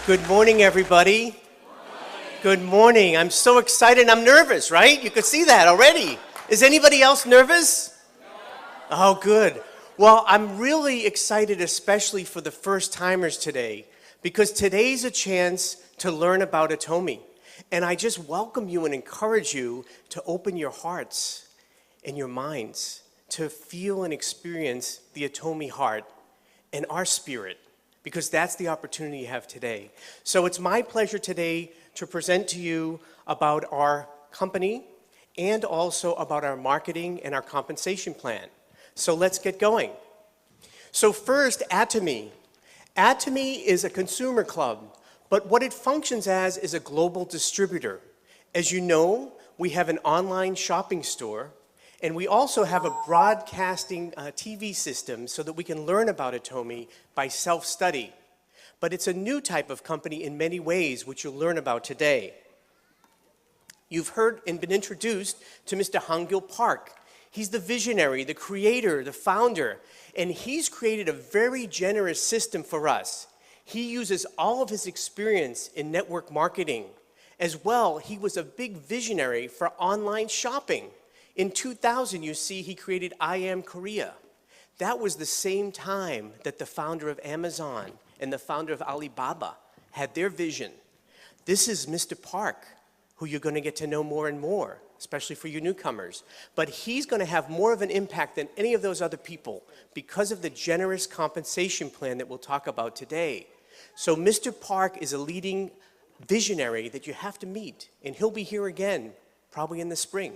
Good morning, everybody. Good morning. I'm so excited. I'm nervous, right? You could see that already. Is anybody else nervous? Oh, good. Well, I'm really excited, especially for the first-timers today, because today's a chance to learn about Atomy. And I just welcome you and encourage you to open your hearts and your minds to feel and experience the Atomy heart and our spirit, because that's the opportunity you have today. So it's my pleasure today to present to you about our company and also about our marketing and our compensation plan. So let's get going. So first, Atomy. Atomy is a consumer club, but what it functions as is a global distributor. As you know, we have an online shopping store, and we also have a broadcasting TV system so that we can learn about Atomy by self-study. But it's a new type of company in many ways, which you'll learn about today. You've heard and been introduced to Mr. Hangil Park. He's the visionary, the creator, the founder, and he's created a very generous system for us. He uses all of his experience in network marketing. As well, he was a big visionary for online shopping. In 2000, you see, he created I Am Korea. That was the same time that the founder of Amazon and the founder of Alibaba had their vision. This is Mr. Park, who you're going to get to know more and more, especially for you newcomers. But he's going to have more of an impact than any of those other people because of the generous compensation plan that we'll talk about today. So Mr. Park is a leading visionary that you have to meet, and he'll be here again, probably in the spring.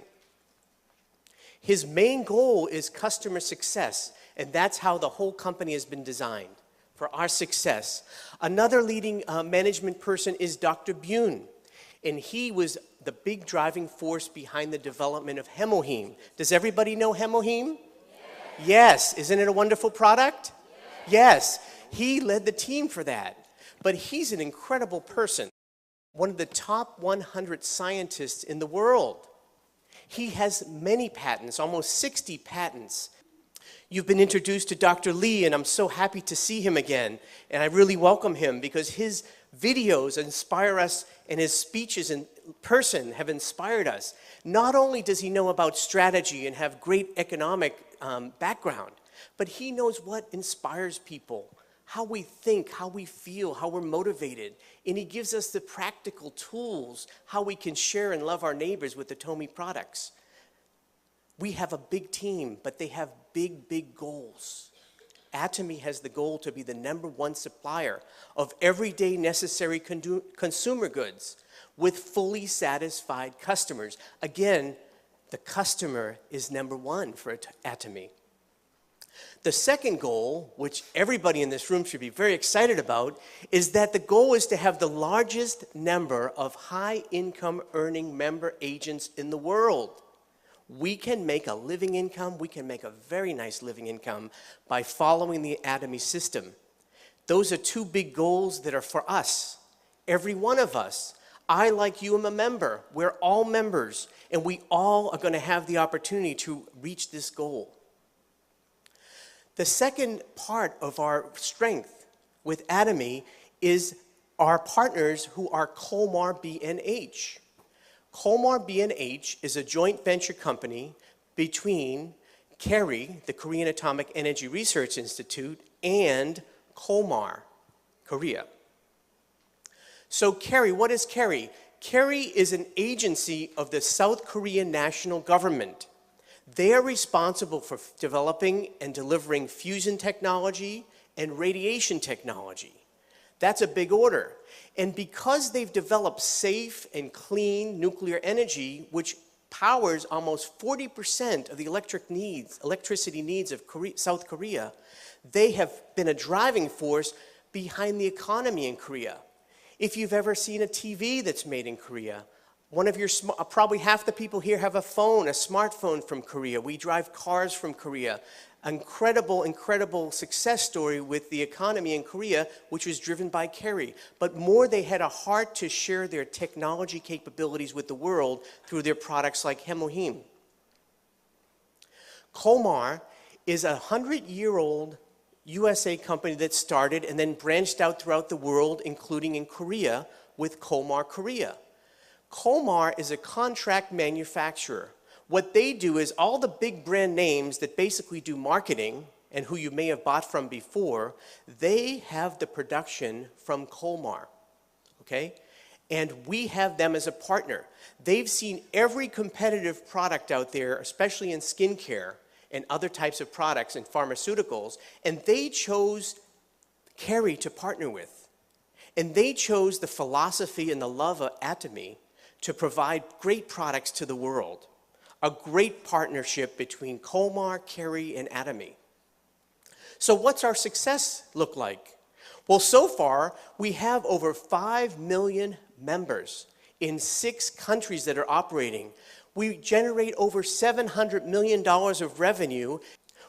His main goal is customer success, and that's how the whole company has been designed, for our success. Another leading management person is Dr. Bune, and he was the big driving force behind the development of Hemohim. Does everybody know Hemohim? Yes. Isn't it a wonderful product? Yes. He led the team for that. But he's an incredible person, one of the top 100 scientists in the world. He has many patents, almost 60 patents. You've been introduced to Dr. Lee, and I'm so happy to see him again. And I really welcome him because his videos inspire us, and his speeches in person have inspired us. Not only does he know about strategy and have great economic background, but he knows what inspires people, how we think, how we feel, how we're motivated. And he gives us the practical tools, how we can share and love our neighbors with the Atomy products. We have a big team, but they have big, big goals. Atomy has the goal to be the #1 supplier of everyday necessary consumer goods with fully satisfied customers. Again, the customer is #1 for Atomy. The second goal, which everybody in this room should be very excited about, is that the goal is to have the largest number of high-income earning member agents in the world. We can make a living income, we can make a very nice living income by following the Atomy system. Those are two big goals that are for us, every one of us. I, like you, am a member. We're all members, and we all are going to have the opportunity to reach this goal. The second part of our strength with Atomy is our partners who are Kolmar B&H. Kolmar B&H is a joint venture company between KERI, the Korean Atomic Energy Research Institute, and Kolmar, Korea. So KERI, what is KERI? KERI is an agency of the South Korean national government. They are responsible for developing and delivering fusion technology and radiation technology. That's a big order. And because they've developed safe and clean nuclear energy, which powers almost 40% of the electricity needs of South Korea, they have been a driving force behind the economy in Korea. If you've ever seen a TV that's made in Korea, probably half the people here have a phone, a smartphone from Korea. We drive cars from Korea. Incredible, incredible success story with the economy in Korea, which was driven by KERI. But more, they had a heart to share their technology capabilities with the world through their products like Hemohim. Kolmar is a 100-year-old USA company that started and then branched out throughout the world, including in Korea, with Kolmar Korea. Kolmar is a contract manufacturer. What they do is all the big brand names that basically do marketing and who you may have bought from before, they have the production from Kolmar, okay? And we have them as a partner. They've seen every competitive product out there, especially in skincare and other types of products and pharmaceuticals, and they chose Carrie to partner with. And they chose the philosophy and the love of Atomy to provide great products to the world. A great partnership between Kolmar, Carrie, and Atomy. So what's our success look like? Well, so far, we have over 5 million members in 6 countries that are operating. We generate over $700 million of revenue.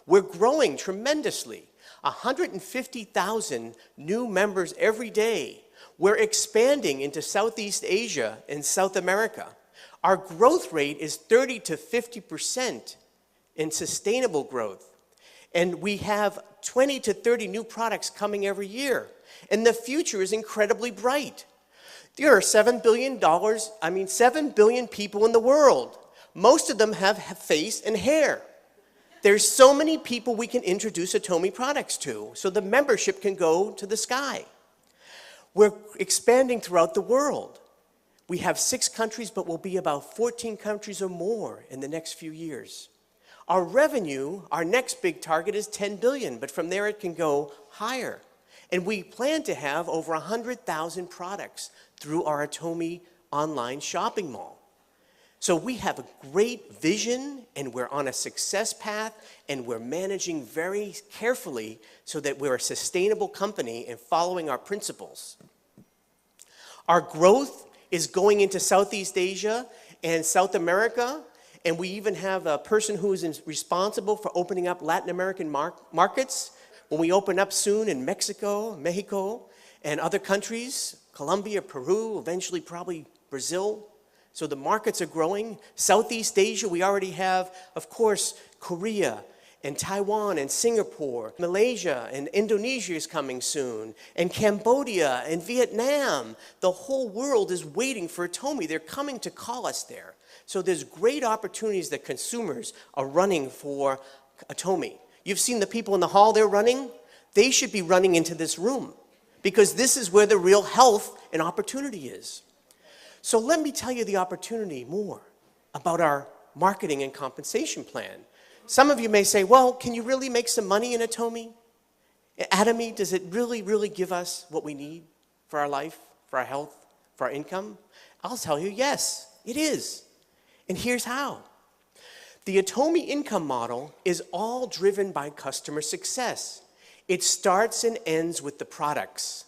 We're growing tremendously. 150,000 new members every day. We're expanding into Southeast Asia and South America. Our growth rate is 30 to 50% in sustainable growth. And we have 20 to 30 new products coming every year. And the future is incredibly bright. There are $7 billion people in the world. Most of them have face and hair. There's so many people we can introduce Atomy products to, so the membership can go to the sky. We're expanding throughout the world. We have 6 countries, but we'll be about 14 countries or more in the next few years. Our revenue, our next big target is 10 billion, but from there it can go higher. And we plan to have over 100,000 products through our Atomy online shopping mall. So we have a great vision, and we're on a success path, and we're managing very carefully so that we're a sustainable company and following our principles. Our growth is going into Southeast Asia and South America, and we even have a person who is responsible for opening up Latin American markets. When we open up soon in Mexico, and other countries, Colombia, Peru, eventually probably Brazil. So the markets are growing. Southeast Asia, we already have, of course, Korea and Taiwan and Singapore. Malaysia and Indonesia is coming soon. And Cambodia and Vietnam. The whole world is waiting for Atomy. They're coming to call us there. So there's great opportunities that consumers are running for Atomy. You've seen the people in the hall they're running? They should be running into this room because this is where the real health and opportunity is. So let me tell you the opportunity more about our marketing and compensation plan. Some of you may say, well, can you really make some money in Atomy? Atomy, does it really give us what we need for our life, for our health, for our income? I'll tell you, yes, it is. And here's how. The Atomy income model is all driven by customer success. It starts and ends with the products.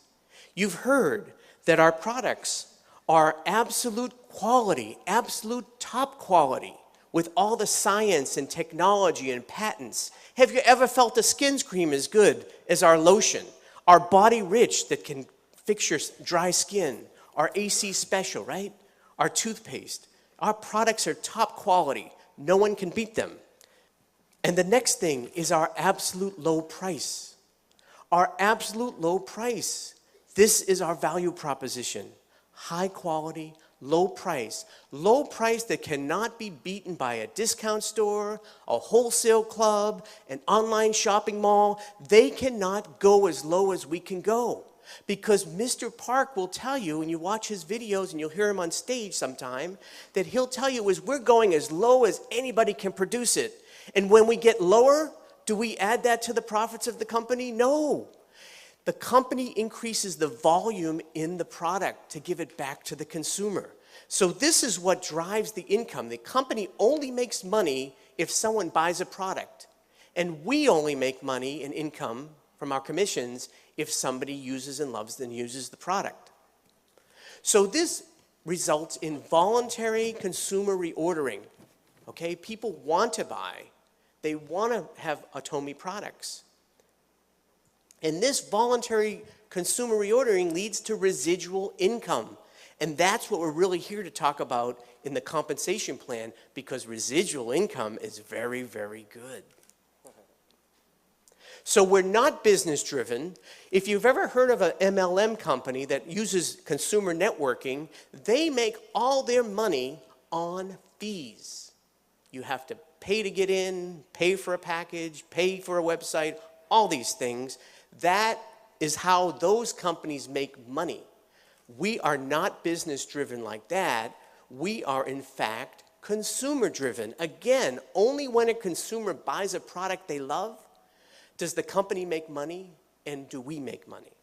You've heard that our products are absolute quality, absolute top quality, with all the science and technology and patents. Have you ever felt a skin cream as good as our lotion? Our Body Rich that can fix your dry skin. Our AC Special, right? Our toothpaste. Our products are top quality. No one can beat them. And the next thing is our absolute low price. Our absolute low price. This is our value proposition. High quality, low price that cannot be beaten by a discount store, a wholesale club, an online shopping mall. They cannot go as low as we can go. Because Mr. Park will tell you, and you watch his videos and you'll hear him on stage sometime, that he'll tell you is we're going as low as anybody can produce it. And when we get lower, do we add that to the profits of the company? No. The company increases the volume in the product to give it back to the consumer. So this is what drives the income. The company only makes money if someone buys a product. And we only make money and income from our commissions if somebody uses and loves and uses the product. So this results in voluntary consumer reordering. Okay, people want to buy. They want to have Atomy products. And this voluntary consumer reordering leads to residual income. And that's what we're really here to talk about in the compensation plan, because residual income is very, very good. So we're not business driven. If you've ever heard of an MLM company that uses consumer networking, they make all their money on fees. You have to pay to get in, pay for a package, pay for a website, all these things. That is how those companies make money. We are not business driven like that. We are in fact consumer driven. Again, only when a consumer buys a product they love does the company make money, and do we make money.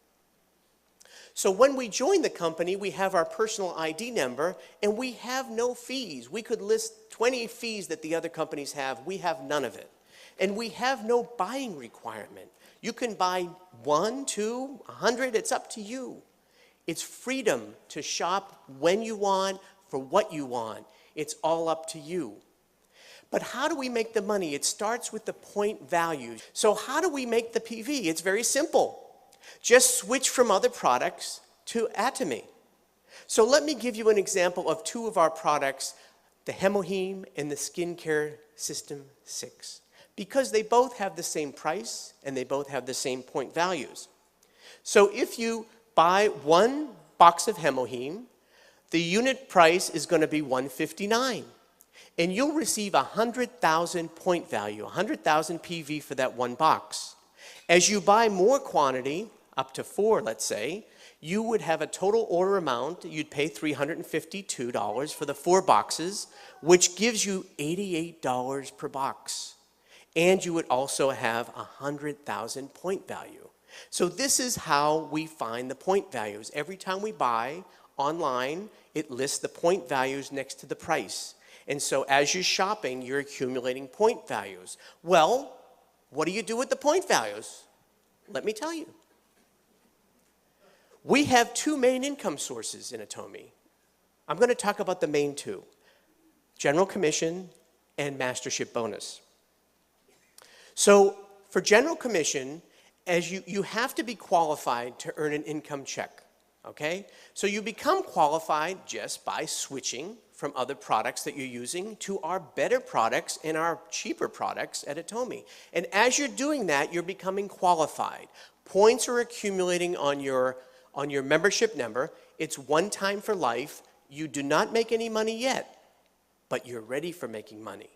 So when we join the company, we have our personal ID number, and we have no fees. We could list 20 fees that the other companies have. We have none of it. And we have no buying requirement. You can buy 1, 2, 100, it's up to you. It's freedom to shop when you want, for what you want. It's all up to you. But how do we make the money? It starts with the point values. So how do we make the PV? It's very simple. Just switch from other products to Atomy. So let me give you an example of two of our products, the Hemoheme and the Skincare System 6, because they both have the same price and they both have the same point values. So if you buy one box of Hemoheme, the unit price is going to be $159. And you'll receive 100,000 point value, 100,000 PV for that one box. As you buy more quantity, up to 4, let's say, you would have a total order amount. You'd pay $352 for the 4 boxes, which gives you $88 per box. And you would also have 100,000 point value. So this is how we find the point values. Every time we buy online, it lists the point values next to the price. And so as you're shopping, you're accumulating point values. Well, what do you do with the point values? Let me tell you. We have 2 main income sources in Atomy. I'm going to talk about the main 2, general commission and mastership bonus. So for general commission, as you have to be qualified to earn an income check, okay? So you become qualified just by switching from other products that you're using to our better products and our cheaper products at Atomy. And as you're doing that, you're becoming qualified. Points are accumulating on your membership number. It's one time for life. You do not make any money yet, but you're ready for making money.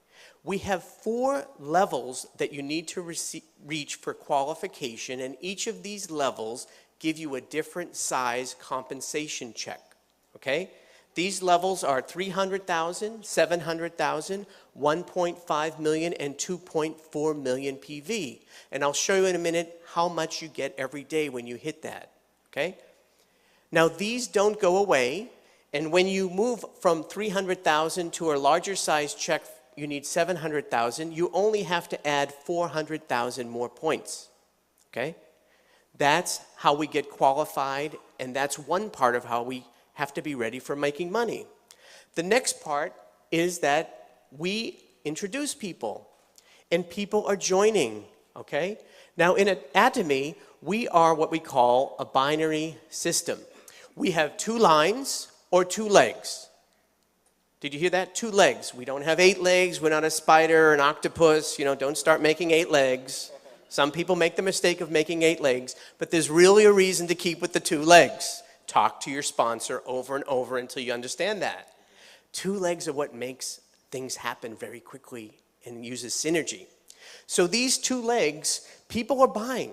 We have 4 levels that you need to reach for qualification, and each of these levels give you a different size compensation check, okay? These levels are 300,000, 700,000, 1.5 million, and 2.4 million PV. And I'll show you in a minute how much you get every day when you hit that, okay? Now these don't go away, and when you move from 300,000 to a larger size check, you need 700,000, you only have to add 400,000 more points, okay? That's how we get qualified, and that's one part of how we have to be ready for making money. The next part is that we introduce people, and people are joining, okay? Now in Atomy, we are what we call a binary system. We have 2 lines or 2 legs. Did you hear that? 2 legs. We don't have 8 legs. We're not a spider or an octopus. You know, don't start making 8 legs. Some people make the mistake of making 8 legs, but there's really a reason to keep with the 2 legs. Talk to your sponsor over and over until you understand that. 2 legs are what makes things happen very quickly and uses synergy. So these 2 legs, people are buying.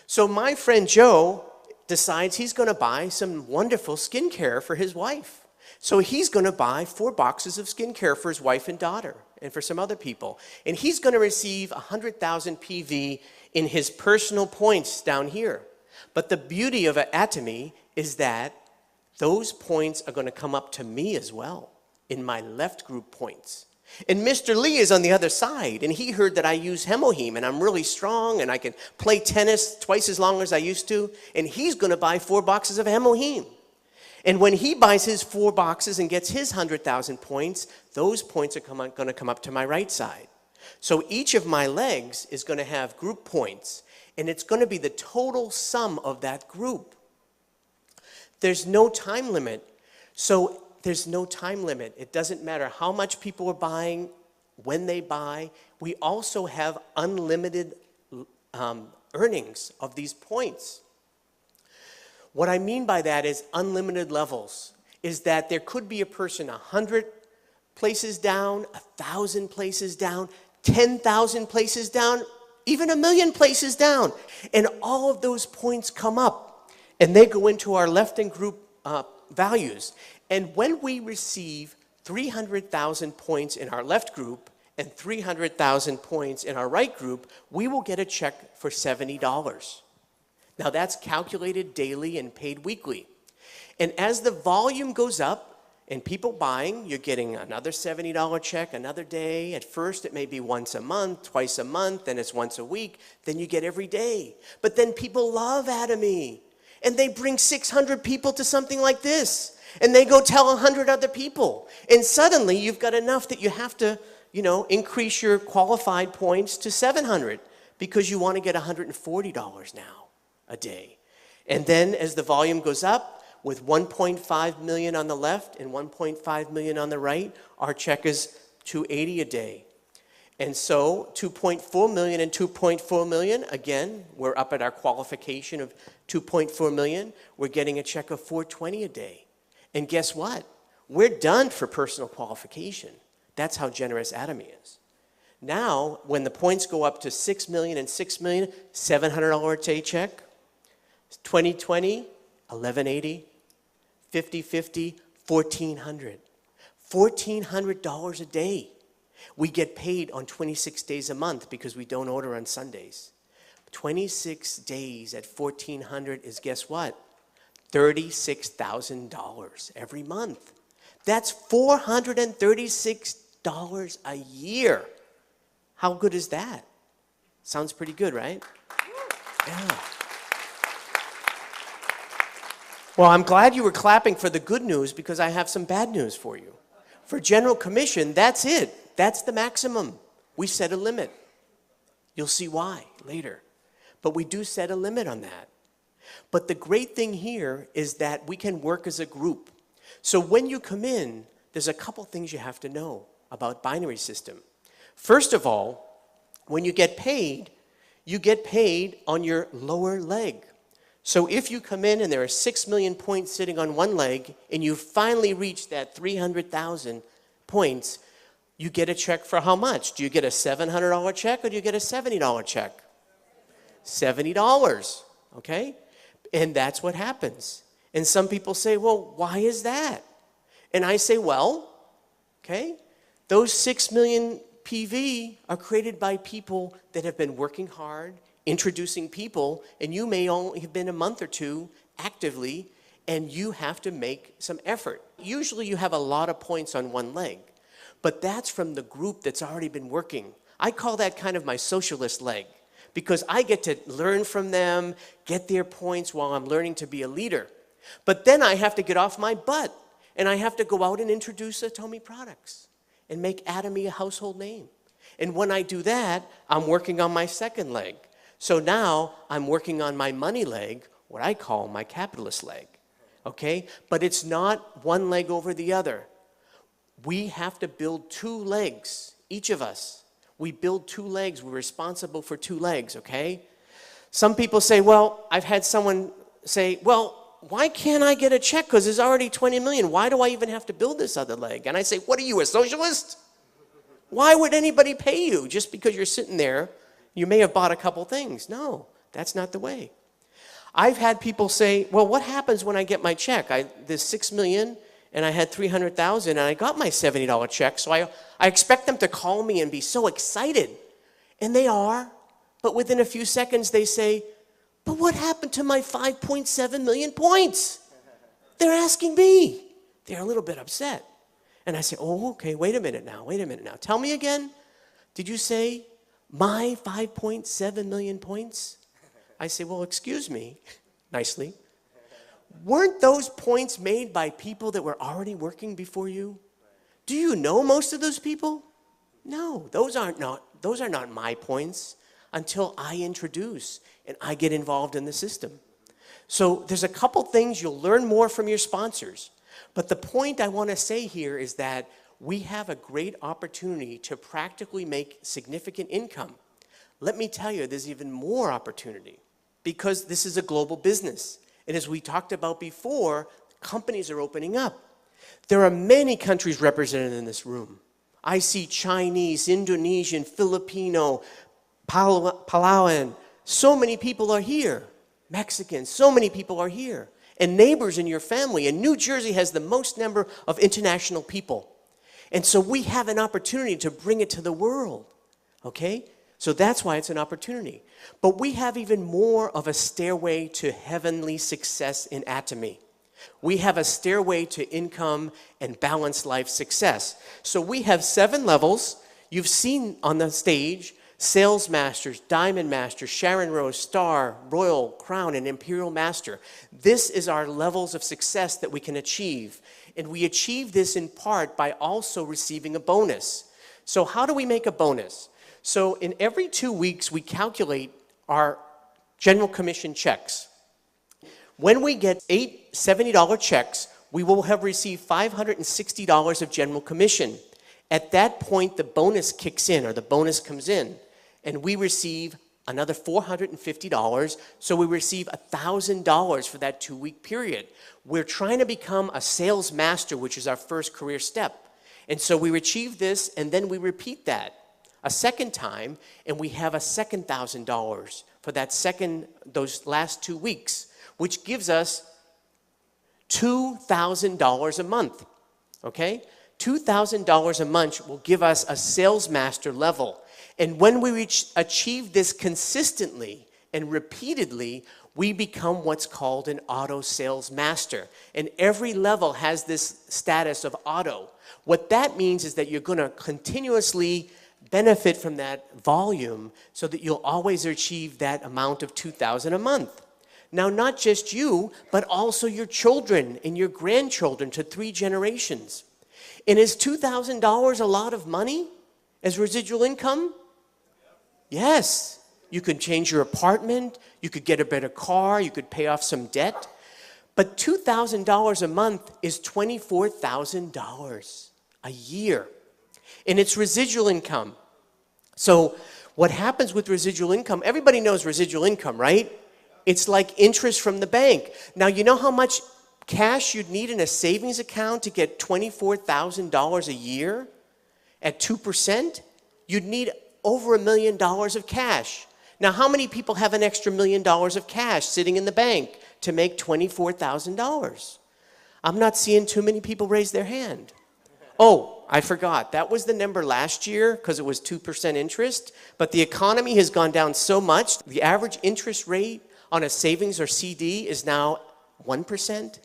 So my friend Joe decides he's going to buy some wonderful skincare for his wife. So he's going to buy 4 boxes of skincare for his wife and daughter and for some other people. And he's going to receive 100,000 PV in his personal points down here. But the beauty of Atomy is that those points are going to come up to me as well in my left group points. And Mr. Lee is on the other side, and he heard that I use Hemoheme, and I'm really strong, and I can play tennis twice as long as I used to, and he's going to buy 4 boxes of Hemoheme. And when he buys his 4 boxes and gets his 100,000 points, those points are going to come up to my right side. So each of my legs is going to have group points, and it's going to be the total sum of that group. There's no time limit. So there's no time limit. It doesn't matter how much people are buying, when they buy. We also have unlimited earnings of these points. What I mean by that is unlimited levels, is that there could be a person 100 places down, 1,000 places down, 10,000 places down, even 1,000,000 places down. And all of those points come up and they go into our left and group values. And when we receive 300,000 points in our left group and 300,000 points in our right group, we will get a check for $70. Now that's calculated daily and paid weekly. And as the volume goes up and people buying, you're getting another $70 check another day. At first it may be once a month, twice a month, then it's once a week, then you get every day. But then people love Atomy and they bring 600 people to something like this and they go tell 100 other people. And suddenly you've got enough that you have to, increase your qualified points to 700 because you want to get $140 now a day. And then as the volume goes up, with 1.5 million on the left and 1.5 million on the right, our check is $280 a day. And so 2.4 million and 2.4 million, again, we're up at our qualification of 2.4 million. We're getting a check of $420 a day. And guess what? We're done for personal qualification. That's how generous Atomy is. Now, when the points go up to 6 million and 6 million, $700 a day check. 2020, $1,180, 50/50, $1,400. $1,400 a day. We get paid on 26 days a month because we don't order on Sundays. 26 days at $1,400 is, guess what? $36,000 every month. That's $436 a year. How good is that? Sounds pretty good, right? Yeah. Well, I'm glad you were clapping for the good news because I have some bad news for you. For general commission, that's it. That's the maximum. We set a limit. You'll see why later. But we do set a limit on that. But the great thing here is that we can work as a group. So when you come in, there's a couple things you have to know about binary system. First of all, when you get paid on your lower leg. So if you come in and there are 6 million points sitting on one leg and you finally reach that 300,000 points, you get a check for how much? Do you get a $700 check or do you get a $70 check? $70, okay? And that's what happens. And some people say, well, why is that? And I say, well, okay, those 6 million PV are created by people that have been working hard, introducing people, and you may only have been a month or two actively, and you have to make some effort. Usually you have a lot of points on one leg, but that's from the group that's already been working. I call that kind of my socialist leg, because I get to learn from them, get their points while I'm learning to be a leader. But then I have to get off my butt, and I have to go out and introduce Atomy products and make Atomy a household name. And when I do that, I'm working on my second leg. So now I'm working on my money leg, what I call my capitalist leg, okay? But it's not one leg over the other. We have to build two legs, each of us. We build two legs, we're responsible for two legs, okay? Some people say, well, I've had someone say, well, why can't I get a check? Because there's already 20 million. Why do I even have to build this other leg? And I say, what are you, a socialist? Why would anybody pay you just because you're sitting there? You may have bought a couple things. No, that's not the way. I've had people say, well, what happens when I get my check? There's 6 million and I had 300,000 and I got my $70 check. So I expect them to call me and be so excited. And they are. But within a few seconds they say, but what happened to my 5.7 million points? They're asking me. They're a little bit upset. And I say, oh, okay, wait a minute now. Tell me again. Did you say my 5.7 million points? I say, well, excuse me, nicely. Weren't those points made by people that were already working before you? Do you know most of those people? No, those are not my points until I introduce and I get involved in the system. So there's a couple things you'll learn more from your sponsors. But the point I want to say here is that we have a great opportunity to practically make significant income. let me tell you, there's even more opportunity because this is a global business. And as we talked about before, companies are opening up. There are many countries represented in this room. I see Chinese, Indonesian, Filipino, Palauan. So many people are here. Mexicans, so many people are here. And neighbors in your family. And New Jersey has the most number of international people. And so we have an opportunity to bring it to the world. Okay? So that's why it's an opportunity. But we have even more of a stairway to heavenly success in Atomy. We have a stairway to income and balanced life success. So we have 7 levels. You've seen on the stage Sales Masters, Diamond Master, Sharon Rose, Star, Royal, Crown, and Imperial Master. This is our levels of success that we can achieve. And we achieve this in part by also receiving a bonus. So how do we make a bonus? So in every 2 weeks, we calculate our general commission checks. When we get 8 $70 checks, we will have received $560 of general commission. At that point, the bonus kicks in, or the bonus comes in, and we receive another $450, so we receive $1,000 for that 2-week period. We're trying to become a sales master, which is our first career step. And so we achieve this, and then we repeat that a second time, and we have a second $1,000 for those last 2 weeks, which gives us $2,000 a month, okay? $2,000 a month will give us a sales master level. And when we achieve this consistently and repeatedly, we become what's called an auto sales master. And every level has this status of auto. What that means is that you're going to continuously benefit from that volume so that you'll always achieve that amount of $2,000 a month. Now, not just you, but also your children and your grandchildren to 3 generations. And is $2,000 a lot of money as residual income? Yes. You could change your apartment, you could get a better car, you could pay off some debt. But $2,000 a month is $24,000 a year. And it's residual income. So what happens with residual income, everybody knows residual income, right? It's like interest from the bank. Now, you know how much cash you'd need in a savings account to get $24,000 a year at 2%? You'd need over $1 million of cash. Now, how many people have an extra $1 million of cash sitting in the bank to make $24,000? I'm not seeing too many people raise their hand. Oh, I forgot. That was the number last year because it was 2% interest. But the economy has gone down so much. The average interest rate on a savings or CD is now 1%.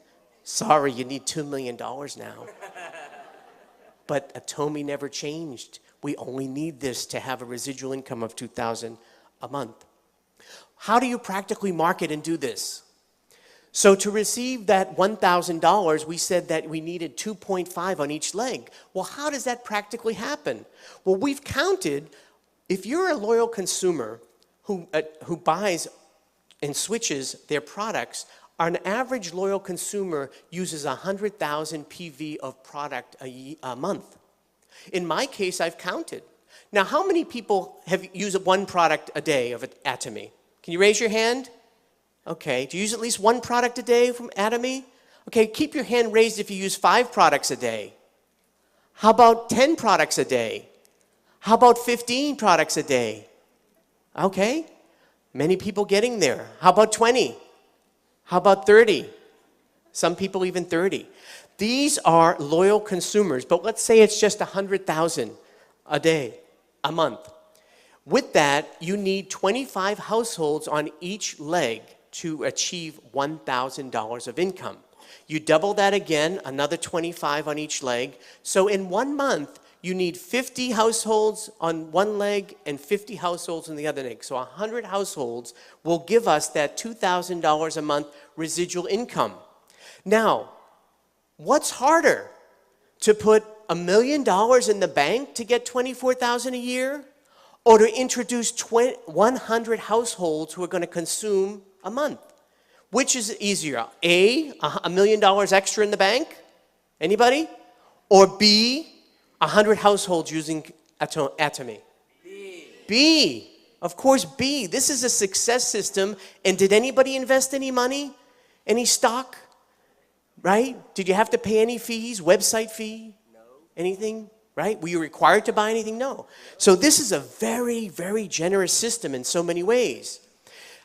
Sorry, you need $2 million now. But Atomy never changed. We only need this to have a residual income of $2,000 a month. How do you practically market and do this? So to receive that $1,000, we said that we needed 2.5 on each leg. Well, how does that practically happen? Well, we've counted, if you're a loyal consumer who buys and switches their products, an average loyal consumer uses 100,000 PV of product a month. In my case, I've counted. Now, how many people have used 1 product a day of Atomy? Can you raise your hand? Okay, do you use at least 1 product a day from Atomy? Okay, keep your hand raised if you use 5 products a day. How about 10 products a day? How about 15 products a day? Okay, many people getting there. How about 20? How about 30? Some people even 30. These are loyal consumers, but let's say it's just 100,000 a day, a month. With that, you need 25 households on each leg to achieve $1,000 of income. You double that again, another 25 on each leg. So in 1 month, you need 50 households on one leg and 50 households on the other leg. So 100 households will give us that $2,000 a month residual income. Now, what's harder? To put $1 million in the bank to get $24,000 a year? Or to introduce 100 households who are going to consume a month? Which is easier? A, $1 million extra in the bank? Anybody? Or B, 100 households using Atomy? B. Of course, B, this is a success system. And did anybody invest any money? Any stock? Right? Did you have to pay any fees? Website fee? No. Anything? Right? Were you required to buy anything? No. So this is a very, very generous system in so many ways.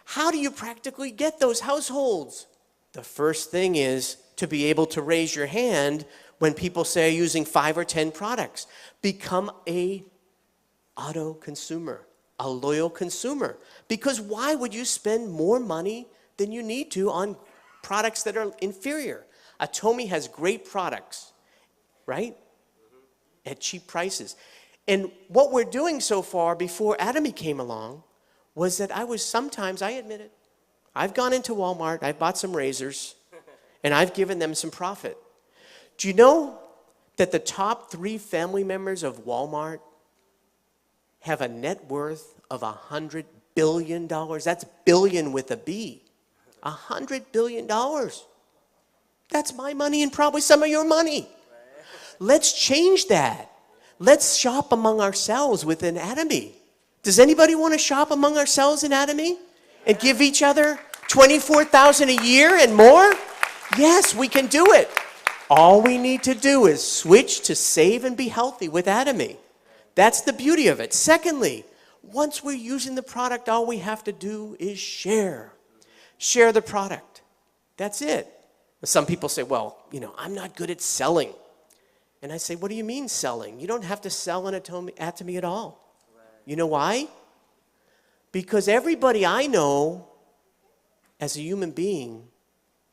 How do you practically get those households? The first thing is to be able to raise your hand when people say using 5 or 10 products. Become a auto consumer, a loyal consumer. Because why would you spend more money than you need to on products that are inferior? Atomy has great products, right? At cheap prices. And what we're doing so far before Atomy came along was that I admit it, I've gone into Walmart, I've bought some razors, and I've given them some profit. Do you know that the top 3 family members of Walmart have a net worth of $100 billion? That's billion with a B. $100 billion. That's my money and probably some of your money. Let's change that. Let's shop among ourselves within Atomy. Does anybody want to shop among ourselves in Atomy and give each other $24,000 a year and more? Yes, we can do it. All we need to do is switch to save and be healthy with Atomy. That's the beauty of it. Secondly, once we're using the product, all we have to do is share. Share the product. That's it. Some people say, well, I'm not good at selling. And I say, what do you mean selling? You don't have to sell an Atomy at all. You know why? Because everybody I know as a human being,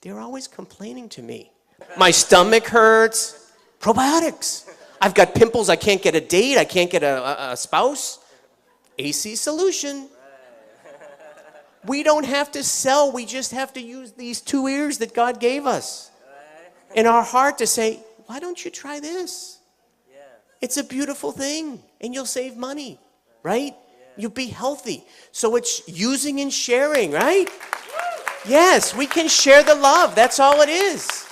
they're always complaining to me. My stomach hurts. Probiotics. I've got pimples. I can't get a date. I can't get a spouse. AC solution. We don't have to sell. We just have to use these 2 ears that God gave us in our heart to say, why don't you try this? It's a beautiful thing, and you'll save money, right? You'll be healthy. So it's using and sharing, right? Yes, we can share the love. That's all it is.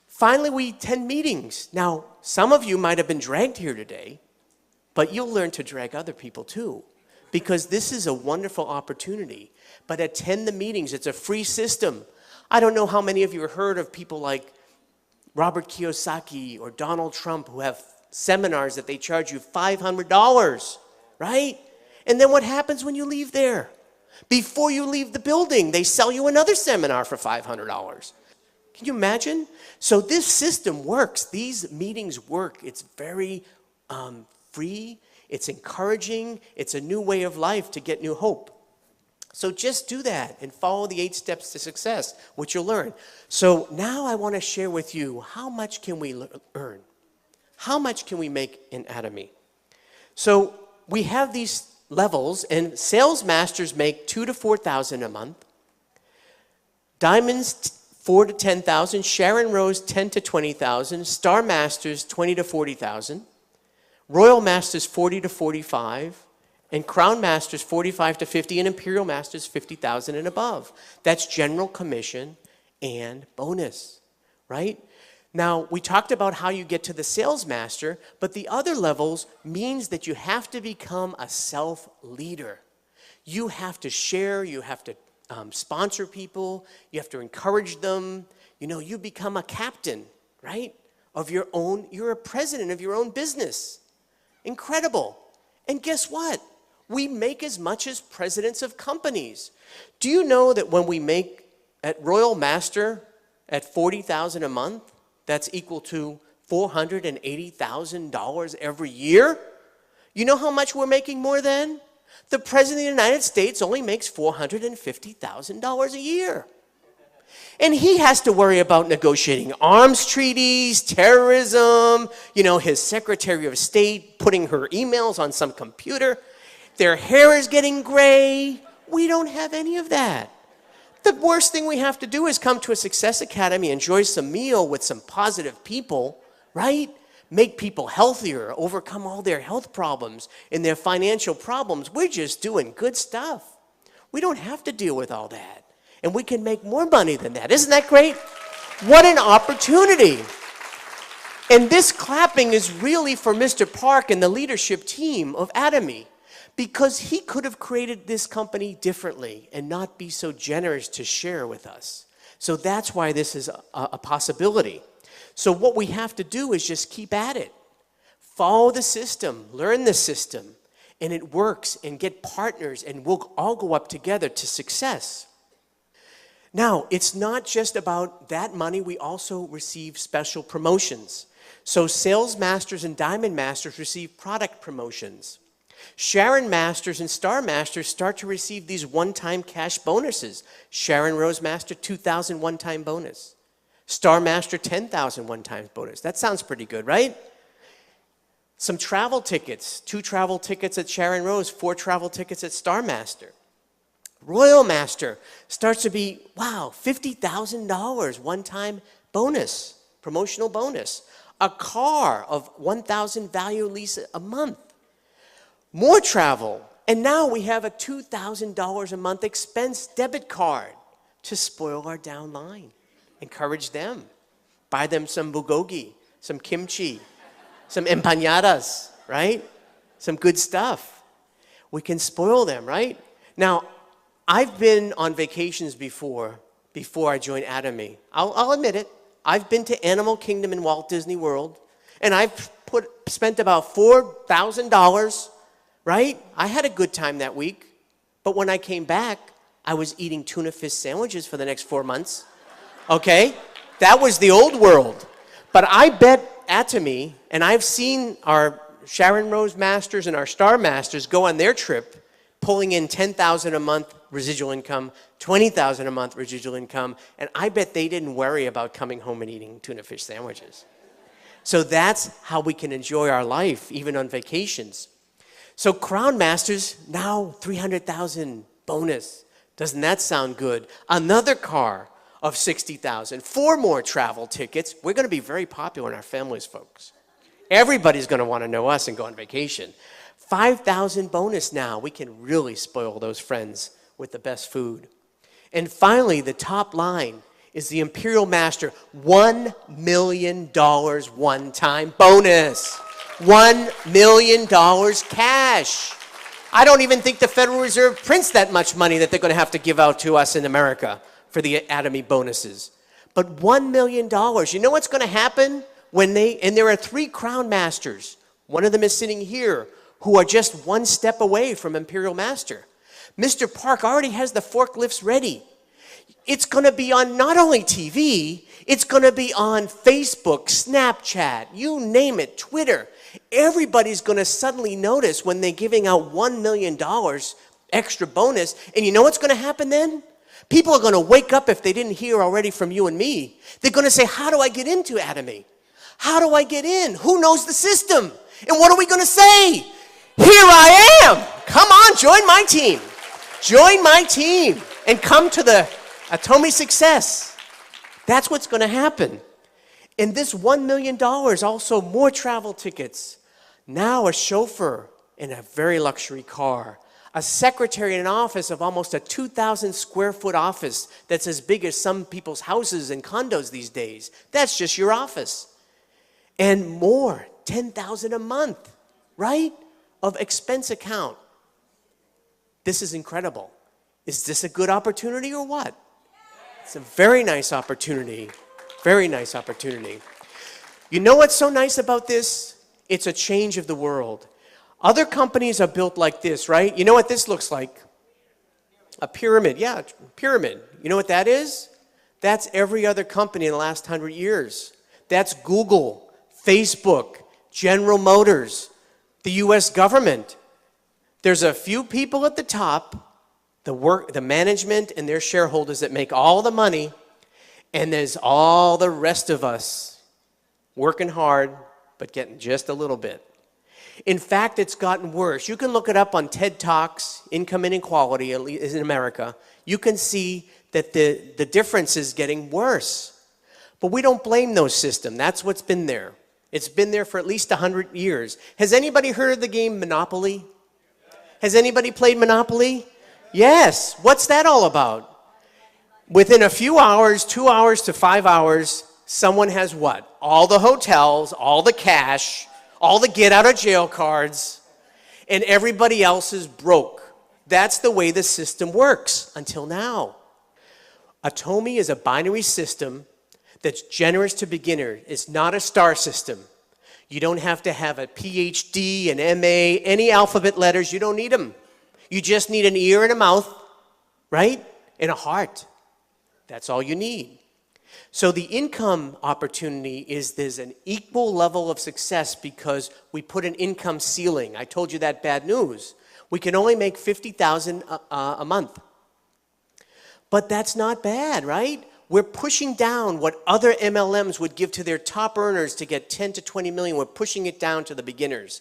Finally, we attend meetings. Now, some of you might have been dragged here today, but you'll learn to drag other people too, because this is a wonderful opportunity. But attend the meetings. It's a free system. I don't know how many of you have heard of people like Robert Kiyosaki or Donald Trump who have seminars that they charge you $500, right? And then what happens when you leave there? Before you leave the building, they sell you another seminar for $500. Can you imagine? So this system works. These meetings work. It's very free. It's encouraging. It's a new way of life to get new hope. So just do that and follow the 8 steps to success, which you'll learn. So now I want to share with you, how much can we earn? How much can we make in Atomy? So we have these levels, and sales masters make $2,000 to $4,000 a month. Diamonds, $4,000 to $10,000. Sharon Rose, $10,000 to $20,000. Star Masters, $20,000 to $40,000. Royal Masters, $40,000 to $45,000. And Crown Masters, $45,000 to $50,000. And Imperial Masters, $50,000 and above. That's general commission and bonus, right? Now, we talked about how you get to the sales master, but the other levels means that you have to become a self-leader. You have to share, you have to sponsor people, you have to encourage them. You become a captain, right, of your own, you're a president of your own business. Incredible. And guess what? We make as much as presidents of companies. Do you know that when we make at Royal Master at $40,000 a month, that's equal to $480,000 every year? You know how much we're making more than? The President of the United States only makes $450,000 a year. And he has to worry about negotiating arms treaties, terrorism, his Secretary of State putting her emails on some computer. Their hair is getting gray. We don't have any of that. The worst thing we have to do is come to a Success Academy, enjoy some meal with some positive people, right? Make people healthier, overcome all their health problems and their financial problems. We're just doing good stuff. We don't have to deal with all that. And we can make more money than that. Isn't that great? What an opportunity. And this clapping is really for Mr. Park and the leadership team of Atomy. because he could have created this company differently and not be so generous to share with us. So that's why this is a possibility. So what we have to do is just keep at it. Follow the system, learn the system, and it works, and get partners, and we'll all go up together to success. Now, it's not just about that money. We also receive special promotions. So Sales Masters and Diamond Masters receive product promotions. Sharon Masters and Star Masters start to receive these one-time cash bonuses. Sharon Rose Master, $2,000 one-time bonus. Star Master, $10,000 one-time bonus. That sounds pretty good, right? Some travel tickets, 2 travel tickets at Sharon Rose, 4 travel tickets at Star Master. Royal Master starts to be, wow, $50,000 one-time bonus, promotional bonus. A car of $1,000 value lease a month. More travel, and now we have a $2,000 a month expense debit card to spoil our downline. Encourage them. Buy them some bulgogi, some kimchi, some empanadas, right? Some good stuff. We can spoil them, right? Now, I've been on vacations before I joined Atomy. I'll admit it. I've been to Animal Kingdom in Walt Disney World, and I've spent about $4,000, right? I had a good time that week, but when I came back, I was eating tuna fish sandwiches for the next 4 months, okay? That was the old world. But I bet Atomy, and I've seen our Sharon Rose Masters and our Star Masters go on their trip, pulling in $10,000 a month residual income, $20,000 a month residual income, and I bet they didn't worry about coming home and eating tuna fish sandwiches. So that's how we can enjoy our life, even on vacations. So Crown Masters, now $300,000 bonus. Doesn't that sound good? Another car of $60,000, 4 more travel tickets. We're going to be very popular in our families, folks. Everybody's going to want to know us and go on vacation. $5,000 bonus now. We can really spoil those friends with the best food. And finally, the top line is the Imperial Master $1 million one-time bonus. $1 million cash. I don't even think the Federal Reserve prints that much money that they're going to have to give out to us in America for the Atomy bonuses. But $1 million, you know what's going to happen when and there are 3 Crown Masters. One of them is sitting here, who are just 1 step away from Imperial Master. Mr. Park already has the forklifts ready. It's going to be on not only TV, it's going to be on Facebook, Snapchat, you name it, Twitter. Everybody's going to suddenly notice when they're giving out $1 million extra bonus. And you know what's going to happen then? People are going to wake up if they didn't hear already from you and me. They're going to say, how do I get into Atomy? How do I get in? Who knows the system? And what are we going to say? Here I am. Come on, join my team. Join my team and come to the Atomy success. That's what's going to happen. And this $1 million, also more travel tickets. Now a chauffeur in a very luxury car. A secretary in an office of almost a 2,000 square foot office that's as big as some people's houses and condos these days. That's just your office. And more, $10,000 a month, right? Of expense account. This is incredible. Is this a good opportunity or what? It's a very nice opportunity. Very nice opportunity. You know what's so nice about this? It's a change of the world. Other companies are built like this, right? You know what this looks like? A pyramid. Yeah, pyramid. You know what that is? That's every other company in the last 100 years. That's Google, Facebook, General Motors, the U.S. government. There's a few people at the top, the management and their shareholders that make all the money, and there's all the rest of us working hard but getting just a little bit. In fact, it's gotten worse. You can look it up on TED Talks, Income Inequality, at least in America. You can see that the difference is getting worse. But we don't blame those systems. That's what's been there. It's been there for at least 100 years. Has anybody heard of the game Monopoly? Has anybody played Monopoly? Yes. What's that all about? Within a few hours, 2 hours to 5 hours, someone has what? All the hotels, all the cash, all the get-out-of-jail cards, and everybody else is broke. That's the way the system works until now. Atomy is a binary system that's generous to beginners. It's not a star system. You don't have to have a PhD, an MA, any alphabet letters. You don't need them. You just need an ear and a mouth, right? And a heart. That's all you need. So the income opportunity is there's an equal level of success because we put an income ceiling. I told you that bad news. We can only make $50,000 a month. But that's not bad, right? We're pushing down what other MLMs would give to their top earners to get 10 to 20 million. We're pushing it down to the beginners.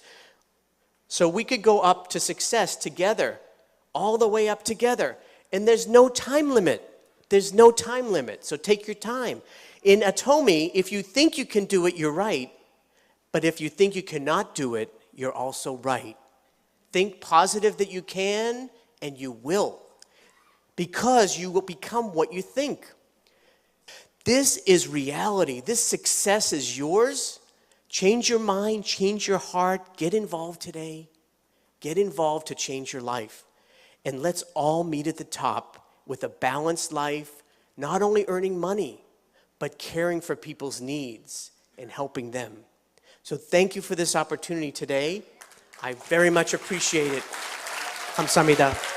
So we could go up to success together, all the way up together. And there's no time limit. There's no time limit. So take your time. In Atomy, if you think you can do it, you're right. But if you think you cannot do it, you're also right. Think positive that you can, and you will. Because you will become what you think. This is reality. This success is yours. Change your mind, change your heart. Get involved today. Get involved to change your life. And let's all meet at the top with a balanced life, not only earning money, but caring for people's needs and helping them. So thank you for this opportunity today. I very much appreciate it. 감사합니다.